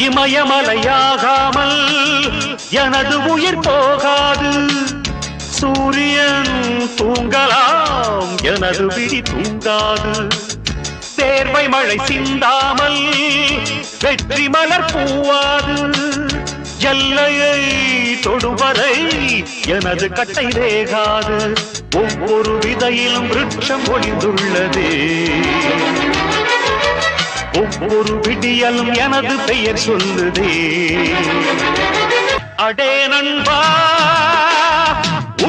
இமயமலையாகாமல் எனது உயிர் போகாது. சூரியன் தூங்கலாம், எனது விழி தூங்காது. தேர்வை மழை சிந்தாமல் வெற்றி மலர் பூவாது. எல்லையை தொடுவரை எனது கட்டை வேகாது. ஒவ்வொரு விதையிலும் விருட்சம் ஒளிந்துள்ளதே. ஒவ்வொரு விடியலும் எனது பெயர் சொல்லுதே. அடே நண்பா,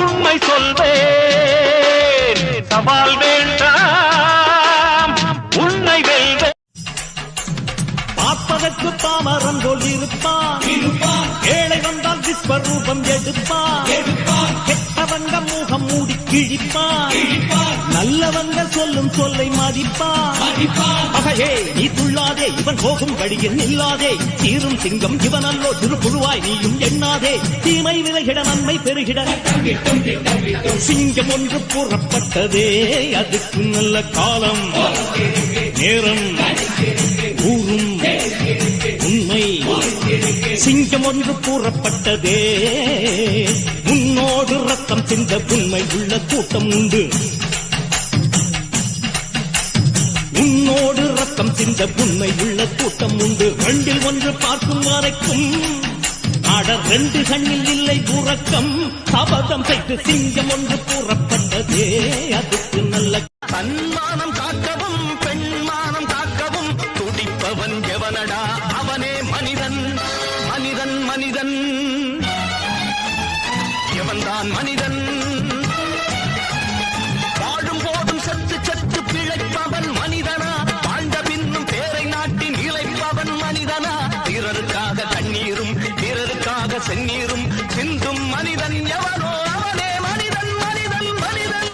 உண்மை சொல்வேன், சவால் வேண்டாம், உன்னை வெல்வேன். பார்ப்பதற்கு பாமரன் போல் இருப்பான், ஏழை வந்தால் விஸ்வரூபம் எடுப்பான். கெட்டவங்க முகம் மூடி கிழிப்பான், நல்லவங்க சொல்லும் சொல்லை மதிப்பான். அகையே நீ துள்ளாதே, இவன் போகும் வழியில் நில்லாதே. தீரும் சிங்கம் இவனல்லோ, திருப்புழுவாய் நீயும் எண்ணாதே. தீமை விலகிட நன்மை பெருகிட சிங்கம் ஒன்று கூறப்பட்டதே. அதுக்கு நல்ல காலம் நேரம் ஊரும் உண்மை. சிங்கம் ஒன்று கூறப்பட்டதே. முன்னோடு ரத்தம் சிந்த உண்மை உள்ள கூட்டம் உண்டு. உன்னோடு ரத்தம் சிந்த உண்மை உள்ள கூட்டம் உண்டு. ரெண்டில் ஒன்று பார்க்கும் வரைக்கும் ஆட ரெண்டு கண்ணில் இல்லை உறக்கம். சபதம் செய்து சிங்கம் ஒன்று கூறப்பட்டதே. அதுக்கு நல்ல தன்மானம் காக்கவும் பெண்மானம் காக்கவும் துடிப்பவன் எவனடா? அவனே மனிதன், மனிதன், மனிதன். எவன்தான் மனிதன்? வாழும் போதும் சத்து சத்து பிழைப்பவன் மனிதனா? வாழ்ந்த பின்னும் பேரை நாட்டி நிலைப்பவன் மனிதனா? பிறருக்காக கண்ணீரும் பிறருக்காக செந்நீரும் சிந்தும் மனிதன் எவனோ அவனே மனிதன், மனிதன், மனிதன்.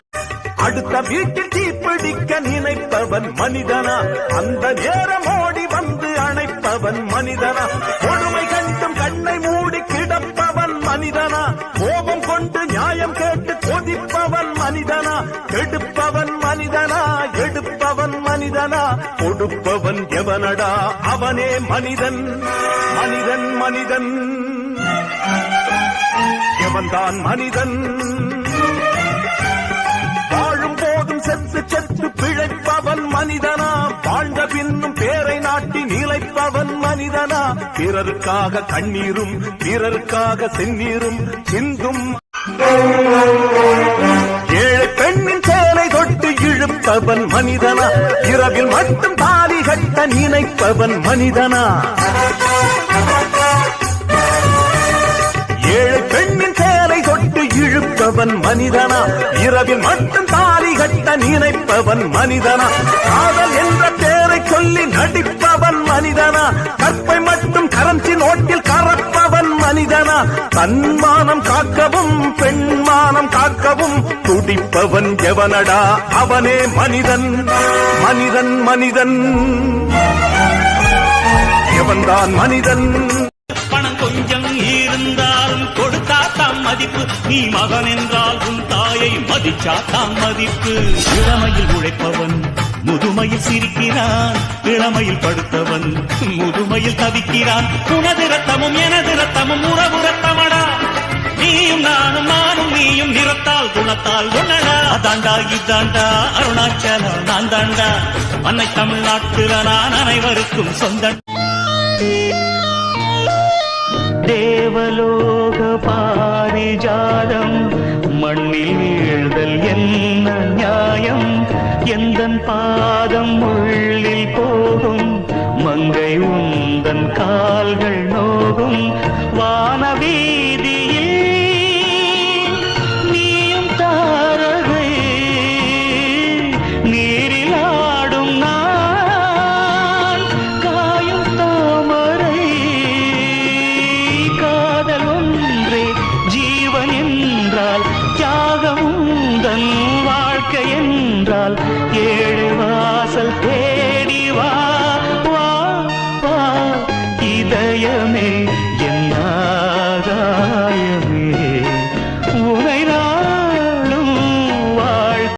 அடுத்த வீட்டில் தீப்பிடிக்க நினைப்பவன் மனிதனா? அந்த நேரம் ஓடி வந்து அணைப்பவன் மனிதனா? கொடுமை கண்டும் கண்ணை மூடி கிடப்பவன் மனிதனா? கோபம் கொண்டு நியாயம் கேட்டு கொதிப்பவன் மனிதனா? கெடுப்பவன் மனிதனா? எடுப்பவன் மனிதனா? கொடுப்பவன் எவனடா? அவனே மனிதன், மனிதன், மனிதன். எவன்தான் மனிதன்? வாழும் போதும் செத்து செத்து பிழைப்பவன் மனிதனா? வாழ்ந்த பின்னும் பேரை நாட்டி நிலைப்பவன் மனிதனா? பிறருக்காக கண்ணீரும் பிறருக்காக செந்நீரும் சிந்தும் ஏழை பெண்ணின் சேலை தொட்டு இழுப்பவன் மனிதனா? இரவில் மட்டும் தாலி கட்ட நினைப்பவன் மனிதனா? ஏழை பெண்ணின் சேலை தொட்டு இழுப்பவன் மனிதனா? இரவில் மட்டும் தாலி கட்ட நினைப்பவன் மனிதனா? காதல் என்ற பேரை சொல்லி நடிப்பவன் மனிதனா? கற்பை மட்டும் கரன்சி நோட்டில் கறப்பவன் மனிதனா? தன்மானம் காக்கவும் பெண்மானம் காக்கவும் துடிப்பவன் எவனடா? அவனே மனிதன், மனிதன், மனிதன். எவன்தான் மனிதன்? பணம் கொஞ்சம் இருந்தாலும் கொடுத்தாத்தாம் மதிப்பு. நீ மகன் என்றால் உன் தாயை மதிச்சாத்தாம் மதிப்பு. இளமையில் உழைப்பவன் முதுமையில் சிரிக்கிறான், இளமையில் படுத்தவன் முதுமையில் தவிக்கிறான். உனது ரத்தமும் எனது ரத்தமும் உறவு ரத்தமடா. நீயும் நானும் நானும் நீயும் நிறத்தால் குணத்தால் ஒன்னடா. அதாண்டா இதாண்டா அருணாச்சலா நான் தாண்டா. அன்னை தமிழ்நாட்டுல நான் அனைவருக்கும் சொந்த. தேவலோக பாரிஜாதம் மண்ணில் வீழ்தல் என்ன நியாயம்? எந்தன் பாதம் உள்ளில் போகும் மங்கை உந்தன் கால்கள் நோகும். வானவீதியில் நீயும் தாரகை, நீரில் ஆடும் நான் காயும் தாமரை. காதல் ஒன்றே ஜீவன் என்றால் தியாகம் உந்தன் வாழ்க்கை என்றால்